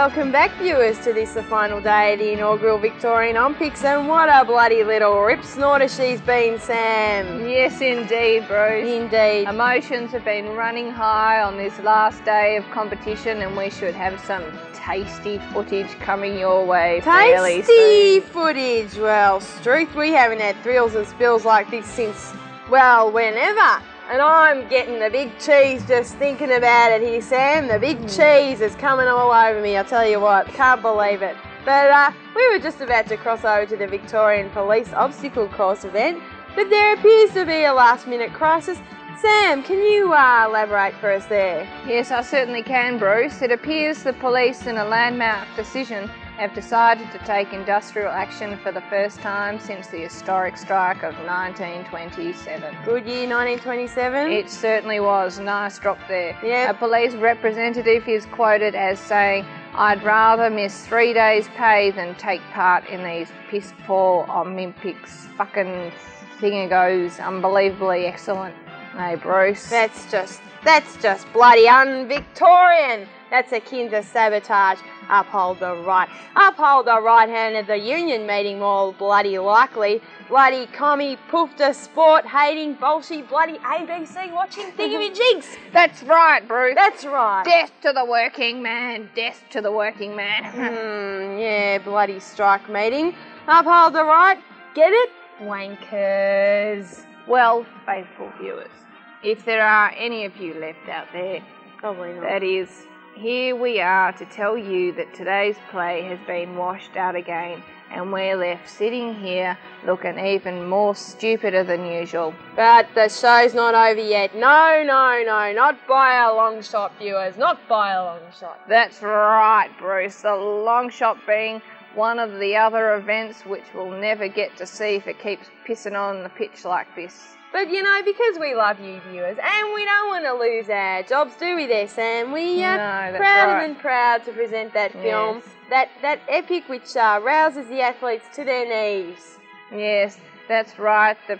Welcome back, viewers, to this, the final day of the inaugural Victorian Olmpics, and what a bloody little rip snorter she's been, Sam. Yes, indeed, Bruce. Indeed. Emotions have been running high on this last day of competition, and we should have some tasty footage coming your way fairly soon. Tasty footage. Well, Struth, we haven't had thrills and spills like this since, well, whenever. And I'm getting the big cheese just thinking about it here, Sam. The big cheese is coming all over me, I'll tell you what. Can't believe it. But we were just about to cross over to the Victorian Police obstacle course event, but there appears to be a last-minute crisis. Sam, can you elaborate for us there? Yes, I certainly can, Bruce. It appears the police, in a landmark decision, have decided to take industrial action for the first time since the historic strike of 1927. Good year, 1927. It certainly was. Nice drop there. Yeah. A police representative is quoted as saying, "I'd rather miss 3 days' pay than take part in these piss-poor Olympics. Fucking thingagos. Unbelievably excellent." Hey, Bruce. That's just bloody un-Victorian. That's akin to sabotage. Uphold the right. Uphold the right hand of the union meeting, more bloody likely. Bloody commie, poofter, sport, hating, bolshy, bloody ABC watching thingamajigs. That's right, Bruce. That's right. Death to the working man. Death to the working man. Yeah, bloody strike meeting. Uphold the right. Get it? Wankers. Well, faithful viewers, if there are any of you left out there, Probably not. that is, here we are to tell you that today's play has been washed out again, and we're left sitting here looking even more stupider than usual. But the show's not over yet. No, not by a long shot, viewers. Not by a long shot. That's right, Bruce. The long shot being one of the other events which we'll never get to see if it keeps pissing on the pitch like this. But, you know, because we love you, viewers, and we don't want to lose our jobs, do we there, Sam? We are that's prouder right. than proud to present that film, that epic which rouses the athletes to their knees. Yes, that's right, the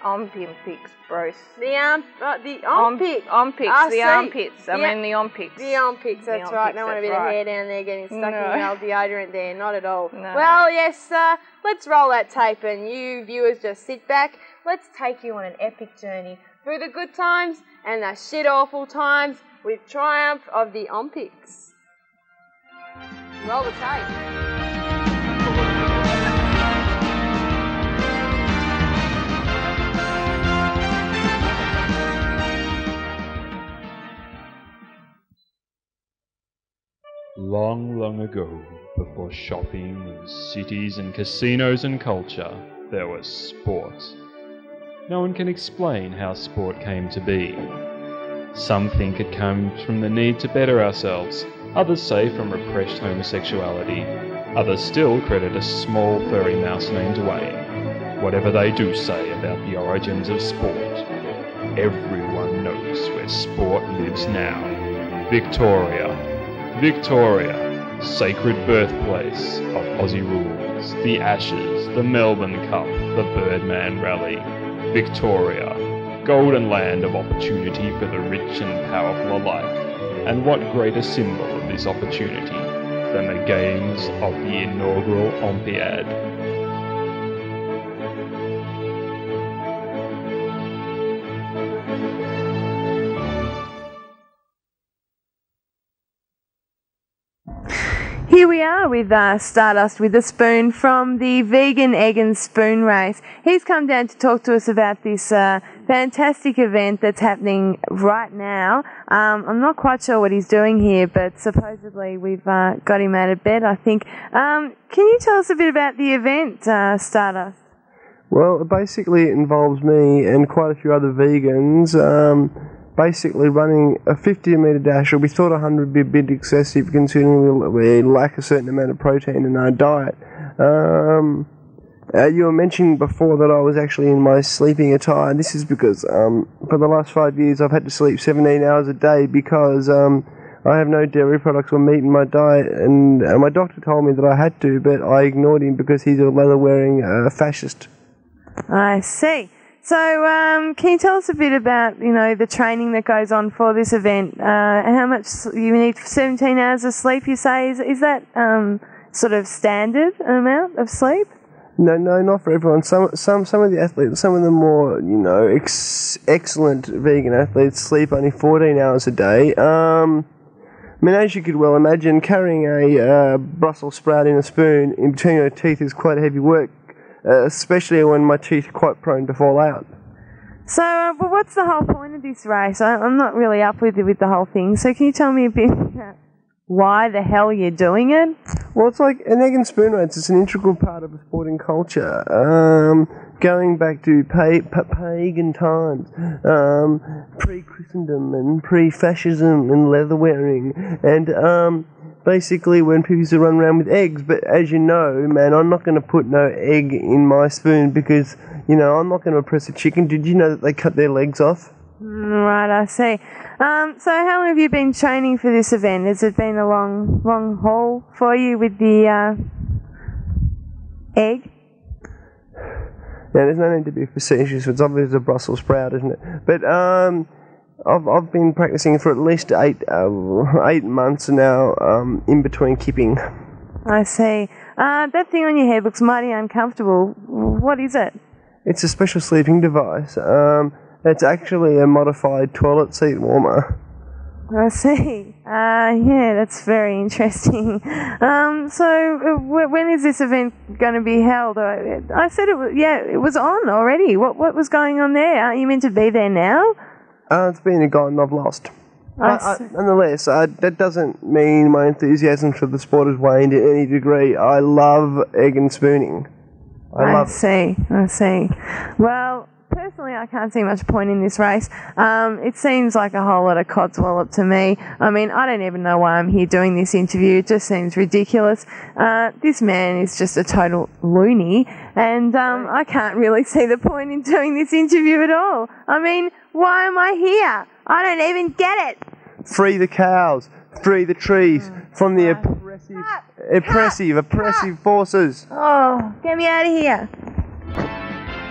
Olympics, Bruce. The Olympics. Olympics, the armpits. I mean the Olympics. The Olympics, that's right. Don't want a bit of hair down there getting stuck in the old deodorant there, not at all. No. Well, yes, let's roll that tape and you viewers just sit back. Let's take you on an epic journey through the good times and the shit-awful times with triumph of the Olympics. Roll the tape. Long, long ago, before shopping and cities and casinos and culture, there was sport. No one can explain how sport came to be. Some think it comes from the need to better ourselves, others say from repressed homosexuality, others still credit a small furry mouse named Wayne. Whatever they do say about the origins of sport, everyone knows where sport lives now. Victoria. Victoria, sacred birthplace of Aussie rules, the Ashes, the Melbourne Cup, the Birdman Rally. Victoria, golden land of opportunity for the rich and powerful alike. And what greater symbol of this opportunity than the games of the inaugural Olympiad? Here we are with Stardust with a Spoon from the Vegan Egg and Spoon Race. He's come down to talk to us about this fantastic event that's happening right now. I'm not quite sure what he's doing here, but supposedly we've got him out of bed, I think. Can you tell us a bit about the event, Stardust? Well, basically it involves me and quite a few other vegans basically running a 50-metre dash. We thought 100 would be a bit excessive considering we lack a certain amount of protein in our diet. You were mentioning before that I was actually in my sleeping attire. This is because for the last 5 years I've had to sleep 17 hours a day because I have no dairy products or meat in my diet, and my doctor told me that I had to, but I ignored him because he's a leather-wearing fascist. I see. So, can you tell us a bit about, the training that goes on for this event? How much you need? 17 hours of sleep, you say? Is that sort of standard amount of sleep? No, not for everyone. Some of the athletes, some of the more excellent vegan athletes sleep only 14 hours a day. As you could well imagine, carrying a Brussels sprout in a spoon in between your teeth is quite heavy work, especially when my teeth are quite prone to fall out. So, what's the whole point of this race? I'm not really up with the whole thing. So, can you tell me a bit about why the hell you're doing it? Well, it's like an egg and spoon race. It's an integral part of the sporting culture. Going back to pagan times, pre-Christendom and pre-fascism and leather wearing, and basically when people used to run around with eggs. But as you know, man, I'm not going to put no egg in my spoon because, I'm not going to oppress a chicken. Did you know that they cut their legs off? Right, I see. So how long have you been training for this event? Has it been a long haul for you with the egg? Now, there's no need to be facetious. It's obviously a Brussels sprout, isn't it? But I've been practicing for at least 8 months now, in between kipping. I see. That thing on your head looks mighty uncomfortable. What is it? It's a special sleeping device. It's actually a modified toilet seat warmer. I see. Yeah, that's very interesting. So when is this event going to be held? I said it was on already. What was going on there? Aren't you meant to be there now? It's been a goal I've lost. Nonetheless, that doesn't mean my enthusiasm for the sport has waned to any degree. I love egg and spooning. I see. Well, personally, I can't see much point in this race. It seems like a whole lot of codswallop to me. I don't even know why I'm here doing this interview. It just seems ridiculous. This man is just a total loony, and I can't really see the point in doing this interview at all. Why am I here? I don't even get it. Free the cows. Free the trees from the oppressive forces. Oh, get me out of here.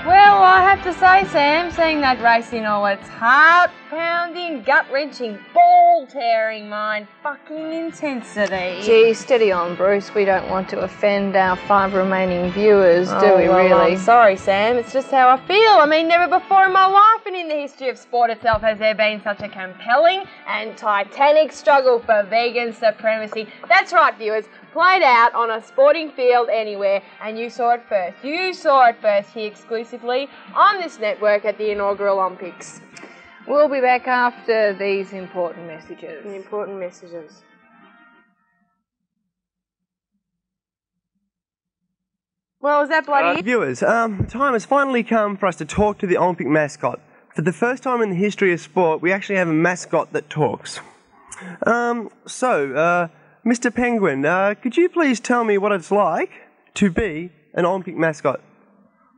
Well, I have to say, Sam, seeing that race in all its heart-pounding, gut-wrenching, ball-tearing, mind-fucking intensity. Gee, steady on, Bruce. We don't want to offend our 5 remaining viewers, do we, really? I'm sorry, Sam. It's just how I feel. Never before in my life and in the history of sport itself has there been such a compelling and titanic struggle for vegan supremacy. That's right, viewers. Played out on a sporting field anywhere, and you saw it first. You saw it first here exclusively on this network at the inaugural Olmpics. We'll be back after these important messages. Well, is that bloody it? Viewers, the time has finally come for us to talk to the Olympic mascot. For the first time in the history of sport, we actually have a mascot that talks. Mr. Penguin, could you please tell me what it's like to be an Olympic mascot?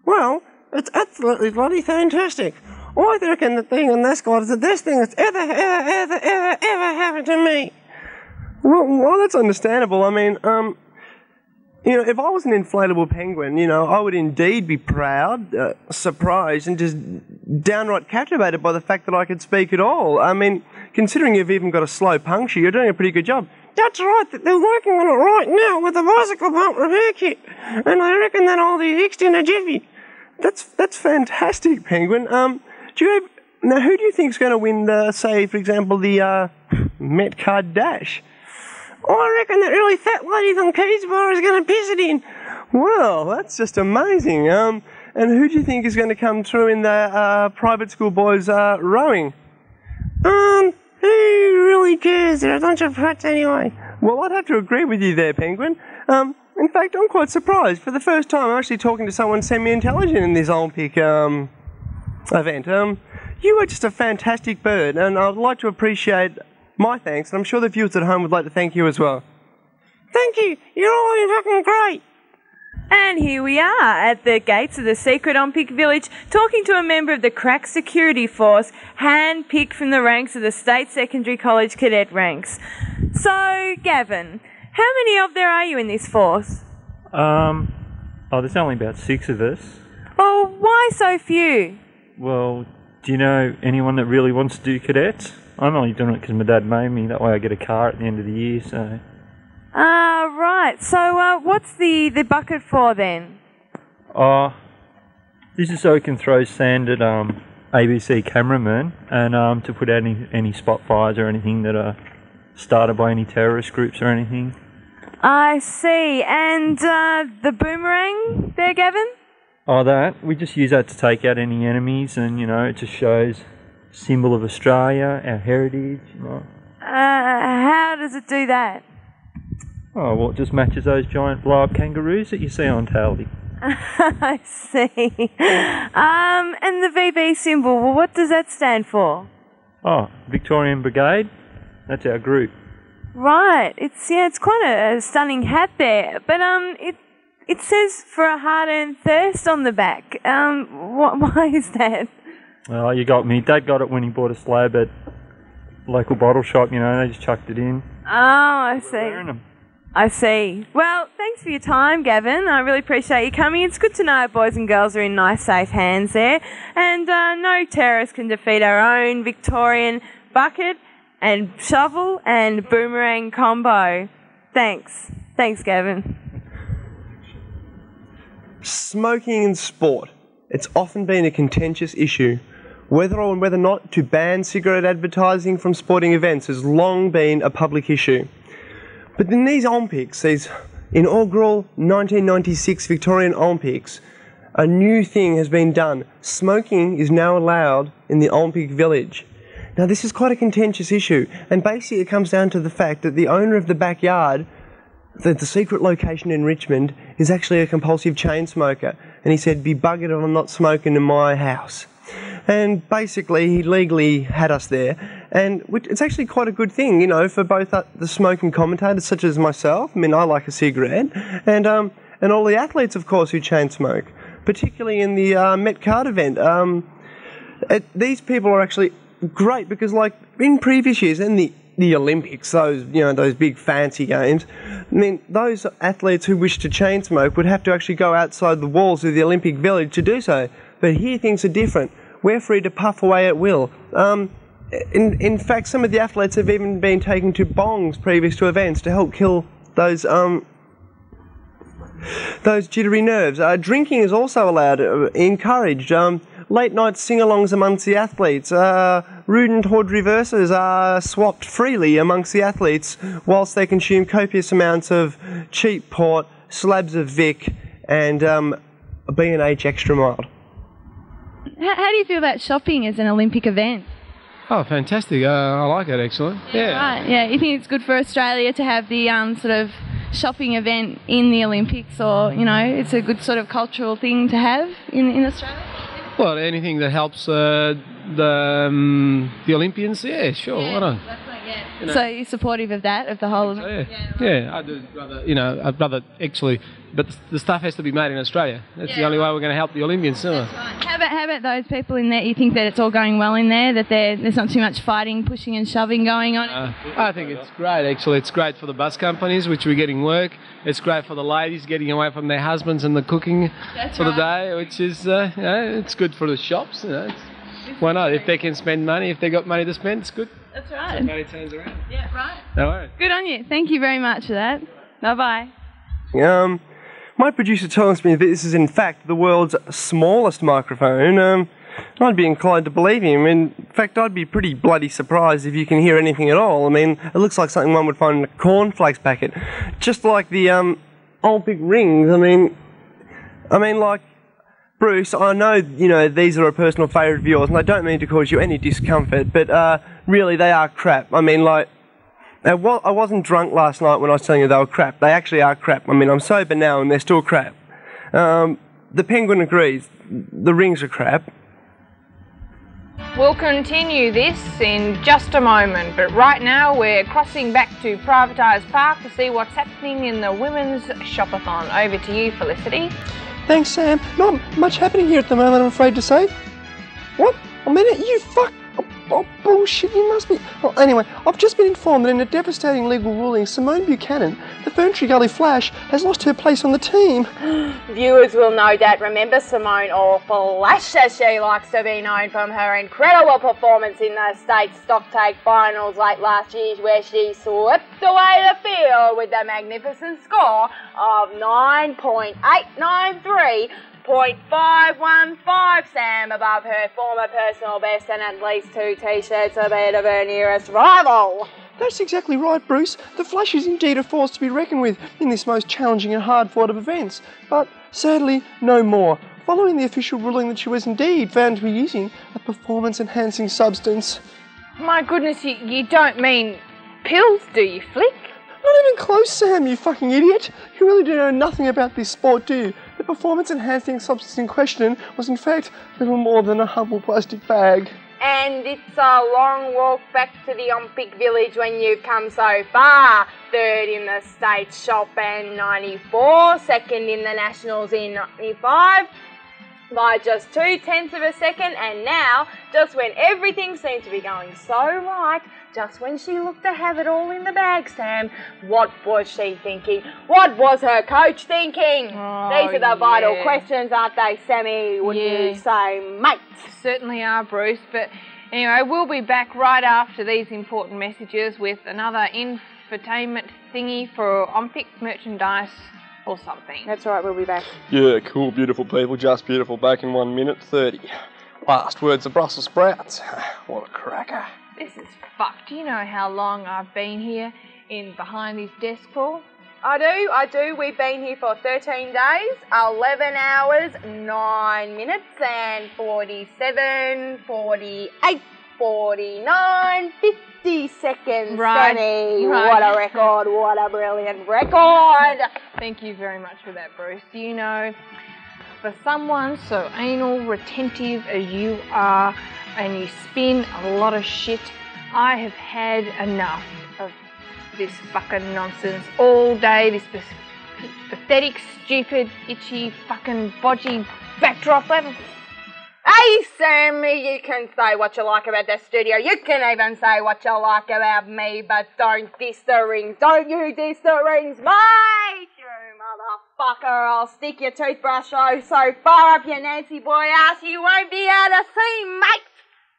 Well, it's absolutely bloody fantastic. I reckon that being a mascot is the best thing that's ever happened to me. Well, that's understandable. If I was an inflatable penguin, I would indeed be proud, surprised, and just downright captivated by the fact that I could speak at all. Considering you've even got a slow puncture, you're doing a pretty good job. That's right, they're working on it right now with a bicycle pump repair kit, and I reckon that I'll be fixed in a jiffy. That's fantastic, Penguin. Now, who do you think's going to win for example, the Metcard Dash? I reckon that really fat lady from Keysborough is going to piss it in. Well, that's just amazing. And who do you think is going to come through in the private school boys rowing? Who really cares? They're a bunch of brats anyway. Well, I'd have to agree with you there, Penguin. In fact, I'm quite surprised. For the first time, I'm actually talking to someone semi-intelligent in this Olympic event. You are just a fantastic bird, and I'd like to appreciate my thanks, and I'm sure the viewers at home would like to thank you as well. Thank you. You're all fucking great. And here we are at the gates of the secret Olympic village, talking to a member of the crack security force, hand-picked from the ranks of the State Secondary College cadet ranks. So, Gavin, how many of there are you in this force? There's only about 6 of us. Well, why so few? Well, do you know anyone that really wants to do cadets? I'm only doing it because my dad made me. That way I get a car at the end of the year, so... Right. So what's the bucket for then? This is so we can throw sand at ABC cameramen and to put out any spot fires or anything that are started by any terrorist groups or anything. I see. And the boomerang there, Gavin? That. We just use that to take out any enemies, and, you know, it just shows symbol of Australia, our heritage, you know. How does it do that? Oh, well, it just matches those giant blow-up kangaroos that you see on telly. I see. And the VB symbol, well, what does that stand for? Oh, Victorian Brigade. That's our group. Right. It's quite a stunning hat there. But it says for a hard-earned thirst on the back. Why is that? Well, you got me. Dad got it when he bought a slab at local bottle shop, you know, they just chucked it in. Oh, I see. I see. Well, thanks for your time, Gavin. I really appreciate you coming. It's good to know our boys and girls are in nice, safe hands there. And no terrorist can defeat our own Victorian bucket and shovel and boomerang combo. Thanks. Thanks, Gavin. Smoking in sport. It's often been a contentious issue. Whether or not to ban cigarette advertising from sporting events has long been a public issue. But in these Olmpics, these inaugural 1996 Victorian Olympics, a new thing has been done. Smoking is now allowed in the Olympic Village. Now, this is quite a contentious issue, and basically it comes down to the fact that the owner of the backyard, the secret location in Richmond, is actually a compulsive chain smoker, and he said, "Be buggered if I'm not smoking in my house." And basically, he legally had us there, and it's actually quite a good thing, you know, for both the smoking commentators, such as myself. I mean, I like a cigarette, and all the athletes, of course, who chain smoke, particularly in the Met Card event. These people are actually great because, like in previous years, in the Olympics, those big fancy games, I mean, those athletes who wish to chain smoke would have to actually go outside the walls of the Olympic Village to do so. But here things are different. We're free to puff away at will. In fact, some of the athletes have even been taken to bongs previous to events to help kill those jittery nerves. Drinking is also allowed, encouraged. Late night sing-alongs amongst the athletes. Rude and toward reverses are swapped freely amongst the athletes whilst they consume copious amounts of cheap port, slabs of Vic, and B&H extra mild. How do you feel about shopping as an Olympic event? Oh, fantastic. I like it, actually. Yeah. Right, yeah. You think it's good for Australia to have the sort of shopping event in the Olympics, or, you know, it's a good sort of cultural thing to have in Australia? Well, anything that helps the Olympians, yeah, sure, why not? Yeah. You know. So you're supportive of that, of the whole... So, yeah, I do rather, I'd rather actually... But the stuff has to be made in Australia. That's the only way we're going to help the Olympians, isn't it? Right. How about those people in there? You think that it's all going well in there, that there's not too much fighting, pushing and shoving going on? I think it's great, actually. It's great for the bus companies, which we're getting work. It's great for the ladies getting away from their husbands and the cooking the day, which is, it's good for the shops. You know, why not? If they can spend money, if they got money to spend, it's good. That's right. So money turns around. Yeah, right. No worries. Good on you. Thank you very much for that. Bye-bye. My producer tells me that this is in fact the world's smallest microphone. I'd be inclined to believe him. In fact, I'd be pretty bloody surprised if you can hear anything at all. I mean, it looks like something one would find in a cornflakes packet. Just like the Olympic rings. I mean, like, Bruce, I know, you know, these are a personal favourite of yours, and I don't mean to cause you any discomfort, but really, they are crap. I mean, like, I wasn't drunk last night when I was telling you they were crap. They actually are crap. I mean, I'm sober now and they're still crap. The Penguin agrees. The rings are crap. We'll continue this in just a moment, but right now we're crossing back to Privatised Park to see what's happening in the Women's Shopathon. Over to you, Felicity. Thanks, Sam. Not much happening here at the moment, I'm afraid to say. What? A minute, you fuck... Oh, bullshit, you must be... Well, anyway, I've just been informed that in a devastating legal ruling, Simone Buchanan, the Ferntree Gully Flash, has lost her place on the team. Viewers will no doubt remember Simone, or Flash as she likes to be known, from her incredible performance in the state stocktake finals late last year, where she swept away the field with a magnificent score of 9.893. 0.515, Sam, above her former personal best and at least 2 t-shirts ahead of her nearest rival. That's exactly right, Bruce. The Flash is indeed a force to be reckoned with in this most challenging and hard-fought of events. But, sadly, no more. Following the official ruling that she was indeed found to be using a performance-enhancing substance. My goodness, you don't mean pills, do you, Flick? Not even close, Sam, you fucking idiot. You really do know nothing about this sport, do you? The performance-enhancing substance in question was in fact little more than a humble plastic bag. And it's a long walk back to the Olympic village when you've come so far. 3rd in the state shop and 94, 2nd in the nationals in 95. By just 0.2 of a second, and now, just when everything seemed to be going so right, just when she looked to have it all in the bag, Sam, what was she thinking? What was her coach thinking? Oh, These are the vital questions, aren't they, Sammy? Wouldn't you say, mate? Certainly are, Bruce, but anyway, we'll be back right after these important messages with another infotainment thingy for Olmpics merchandise or something. That's right, we'll be back. Yeah, cool, beautiful people, just beautiful, back in 1 minute 30. Last words of Brussels sprouts. What a cracker. This is fucked. Do you know how long I've been here behind this desk for? I do. We've been here for 13 days, 11 hours, 9 minutes and 47, 48, 49, 50 seconds. Right. Sammy. What a record. What a brilliant record. Thank you very much for that, Bruce. Do you know, for someone so anal retentive as you are, and you spin a lot of shit, I have had enough of this fucking nonsense all day, this pathetic, stupid, itchy, fucking bodgy backdrop. Hey, Sammy, you can say what you like about the studio. You can even say what you like about me, but don't diss the rings. Don't you diss the rings, mate! You motherfucker, I'll stick your toothbrush so far up your Nancy boy ass you won't be able to see, mate!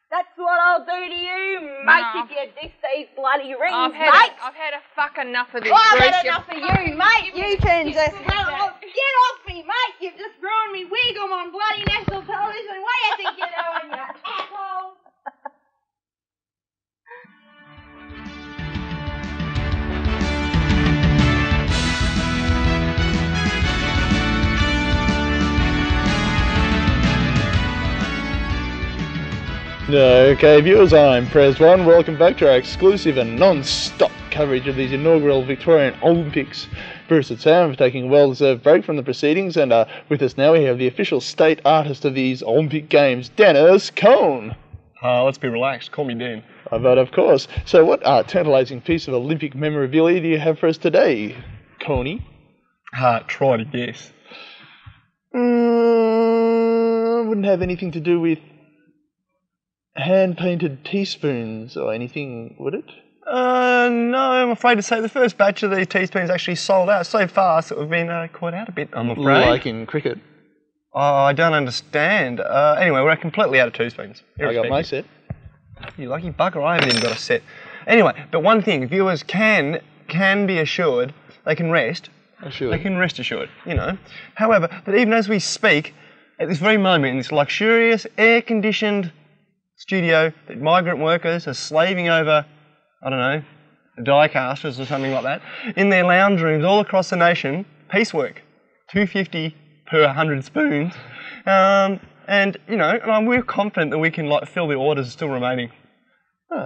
That's what I'll do to you, mate, if you diss these bloody rings, mate! I've had a fuck enough of this, I've Bruce. had enough of you, mate! You can just... Get off me, mate! You've just ruined me wig. I'm on bloody national television. What do you think you're doing, you asshole? Okay, viewers, I'm Prez One. Welcome back to our exclusive and non-stop coverage of these inaugural Victorian Olympics. Bruce and Sam for taking a well-deserved break from the proceedings, and with us now we have the official state artist of these Olympic Games, Dennis Cohn. Let's be relaxed. Call me Dan. But of course. So what tantalising piece of Olympic memorabilia do you have for us today, Coney? Try to guess. Wouldn't have anything to do with hand-painted teaspoons or anything, would it? No, I'm afraid to say the first batch of these teaspoons actually sold out so fast that we've been caught out a bit, I'm afraid. Like in cricket? Oh, I don't understand. Anyway, we're completely out of teaspoons. I got my set. You lucky bugger, I haven't even got a set. Anyway, but one thing, viewers can be assured, they can rest. Assured. They can rest assured, you know. However, that even as we speak, at this very moment, in this luxurious, air-conditioned studio that migrant workers are slaving over, I don't know, die casters or something like that, in their lounge rooms all across the nation, piecework, $2.50 per 100 spoons, and you know, we're confident that we can fill the orders still remaining.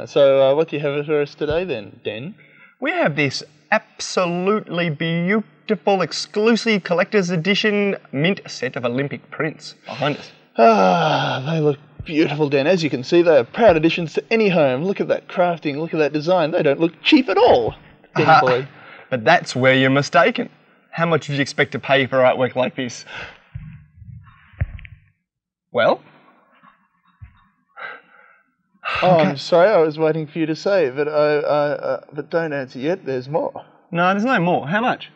So what do you have for us today then, Den? We have this absolutely beautiful, exclusive collector's edition mint set of Olympic prints behind us. They look beautiful, Dan. As you can see, they are proud additions to any home. Look at that crafting, look at that design. They don't look cheap at all. But that's where you're mistaken. How much would you expect to pay for artwork like this? Well, Oh, I'm sorry, I was waiting for you to say, but but don't answer yet, there's more. No, there's no more. How much?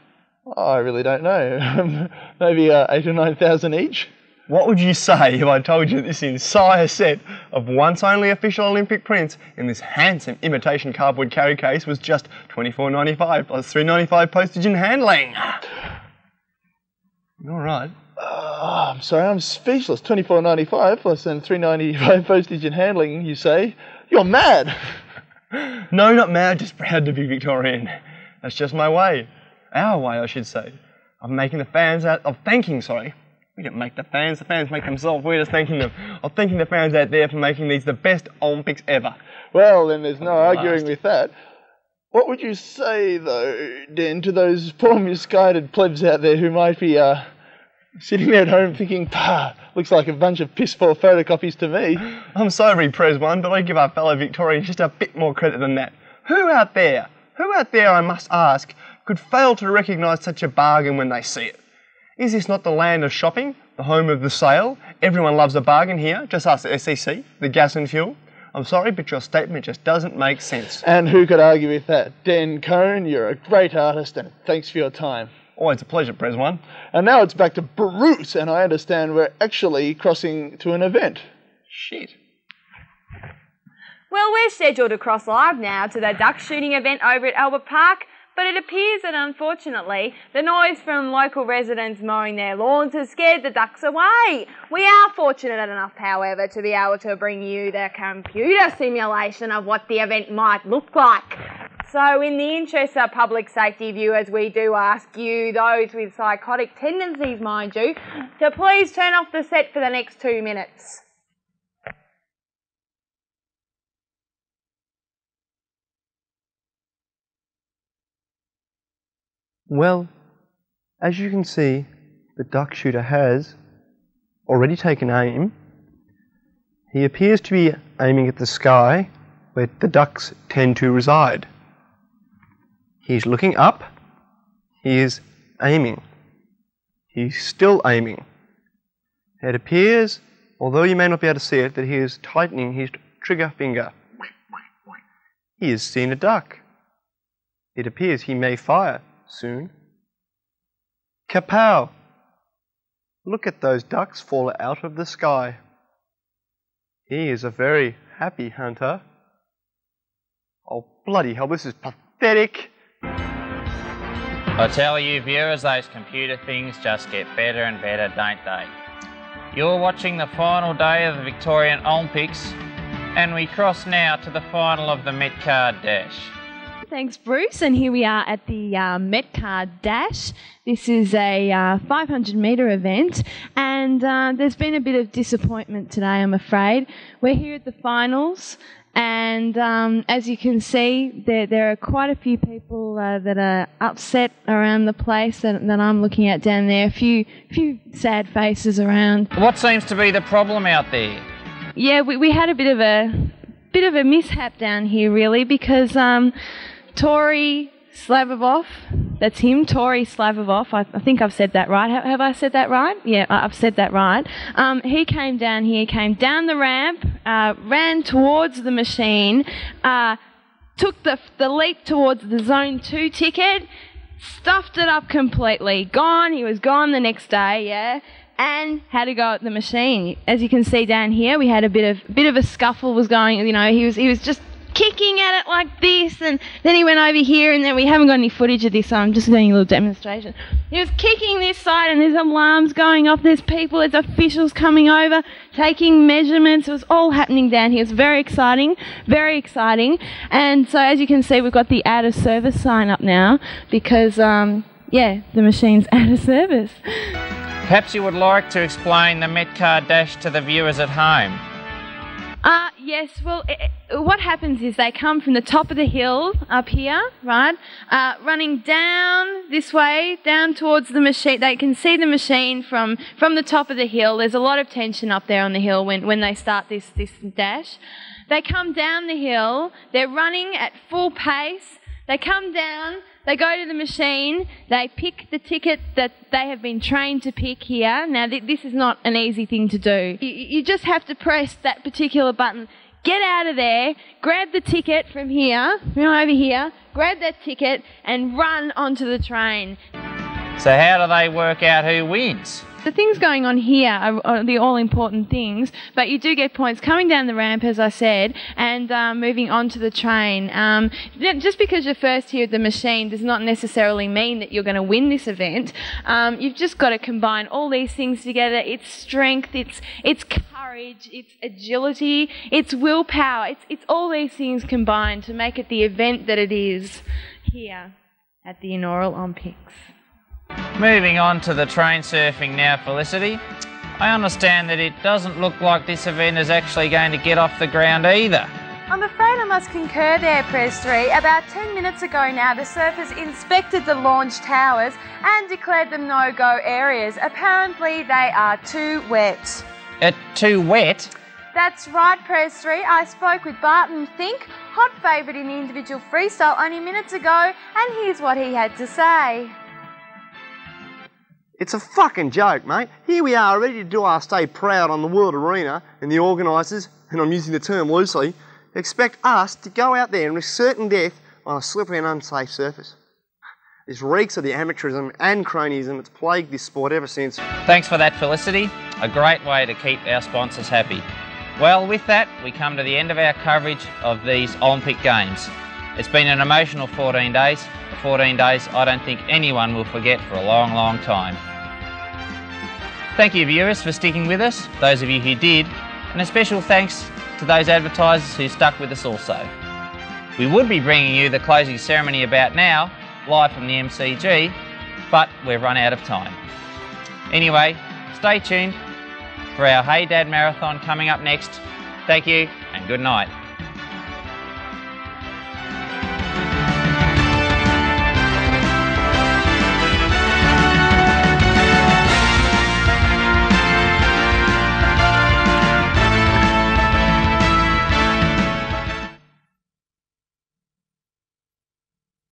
Oh, I really don't know. Maybe 8,000 or 9,000 each? What would you say if I told you this entire set of once only official Olympic prints in this handsome imitation cardboard carry case was just $24.95 plus $3.95 postage and handling? All right. Oh, I'm sorry, I'm speechless. $24.95 plus then $3.95 postage and handling, you say? You're mad! No, not mad, just proud to be Victorian. That's just my way. Our way, I should say. Of making the fans out... of thanking, sorry. We don't make the fans make themselves. We're just thanking them. Of thanking the fans out there for making these the best Olympics ever. Well, then there's no arguing with that. What would you say, though, Dan, to those poor misguided plebs out there who might be sitting there at home thinking, looks like a bunch of piss-poor photocopies to me? I'm sorry, Pres One, but I give our fellow Victorians just a bit more credit than that. Who out there, I must ask, could fail to recognise such a bargain when they see it? Is this not the land of shopping, the home of the sale? Everyone loves a bargain here, just ask the SEC, the gas and fuel. I'm sorry, but your statement just doesn't make sense. And who could argue with that? Dan Cohn, you're a great artist, and thanks for your time. Always a pleasure, Pres One. And now it's back to Bruce, and I understand we're actually crossing to an event. Shit. Well, we're scheduled to cross live now to the duck shooting event over at Albert Park, but it appears that unfortunately the noise from local residents mowing their lawns has scared the ducks away. We are fortunate enough, however, to be able to bring you the computer simulation of what the event might look like. So in the interest of public safety viewers, we do ask you, those with psychotic tendencies mind you, to please turn off the set for the next 2 minutes. Well, as you can see, the duck shooter has already taken aim. He appears to be aiming at the sky where the ducks tend to reside. He's looking up. He is aiming. He's still aiming. It appears, although you may not be able to see it, that he is tightening his trigger finger. He has seen a duck. It appears he may fire soon. Kapow! Look at those ducks fall out of the sky. He is a very happy hunter. Oh, bloody hell, this is pathetic. I tell you viewers, those computer things just get better and better, don't they? You're watching the final day of the Victorian Olmpics, and we cross now to the final of the Metcard Dash. Thanks, Bruce. And here we are at the Metcard Dash. This is a 500-metre event, and there's been a bit of disappointment today, I'm afraid. We're here at the finals, and as you can see, there are quite a few people that are upset around the place that I'm looking at down there. A few sad faces around. What seems to be the problem out there? Yeah, we had a bit of a mishap down here, really, because Tori Slavovov, that's him, Tori Slavovov, I think I've said that right. Have I said that right? Yeah, I've said that right. He came down here, came down the ramp, ran towards the machine, took the leap towards the Zone 2 ticket, stuffed it up completely, gone, he was gone the next day, yeah, and had to go at the machine. As you can see down here, we had a bit of a scuffle was going, you know, he was just kicking at it like this, and then he went over here, and then we haven't got any footage of this, so I'm just doing a little demonstration. He was kicking this side, and there's alarms going off, there's people, there's officials coming over, taking measurements. It was all happening down here. It was very exciting, and so as you can see, we've got the out of service sign up now, because yeah, the machine's out of service. Perhaps you would like to explain the Metcard Dash to the viewers at home. Yes, well, what happens is they come from the top of the hill up here, right, running down this way, down towards the machine. They can see the machine from the top of the hill. There's a lot of tension up there on the hill when they start this dash. They come down the hill, they're running at full pace, they come down, they go to the machine, they pick the ticket that they have been trained to pick here. Now, this is not an easy thing to do. You just have to press that particular button get out of there, grab the ticket from here, over here, grab that ticket and run onto the train. So how do they work out who wins? The things going on here are the all-important things, but you do get points coming down the ramp, as I said, and moving on to the train. Just because you're first here at the machine does not necessarily mean that you're going to win this event. You've just got to combine all these things together. It's strength, it's courage, it's agility, it's willpower. It's all these things combined to make it the event that it is here at the inaugural Olmpics. Moving on to the train surfing now, Felicity. I understand that it doesn't look like this event is actually going to get off the ground either. I'm afraid I must concur there, Press 3. About 10 minutes ago now, the surfers inspected the launch towers and declared them no-go areas. Apparently, they are too wet. Too wet? That's right, Press 3. I spoke with Barton Think, hot favourite in the individual freestyle, only minutes ago, and here's what he had to say. It's a fucking joke, mate. Here we are, ready to do our stay proud on the world arena, and the organisers, and I'm using the term loosely, expect us to go out there and risk certain death on a slippery and unsafe surface. This reeks of the amateurism and cronyism that's plagued this sport ever since. Thanks for that, Felicity. A great way to keep our sponsors happy. Well, with that, we come to the end of our coverage of these Olympic Games. It's been an emotional 14 days. 14 days I don't think anyone will forget for a long, long time. Thank you, viewers, for sticking with us, those of you who did, and a special thanks to those advertisers who stuck with us also. We would be bringing you the closing ceremony about now, live from the MCG, but we've run out of time. Anyway, stay tuned for our Hey Dad Marathon coming up next. Thank you and good night.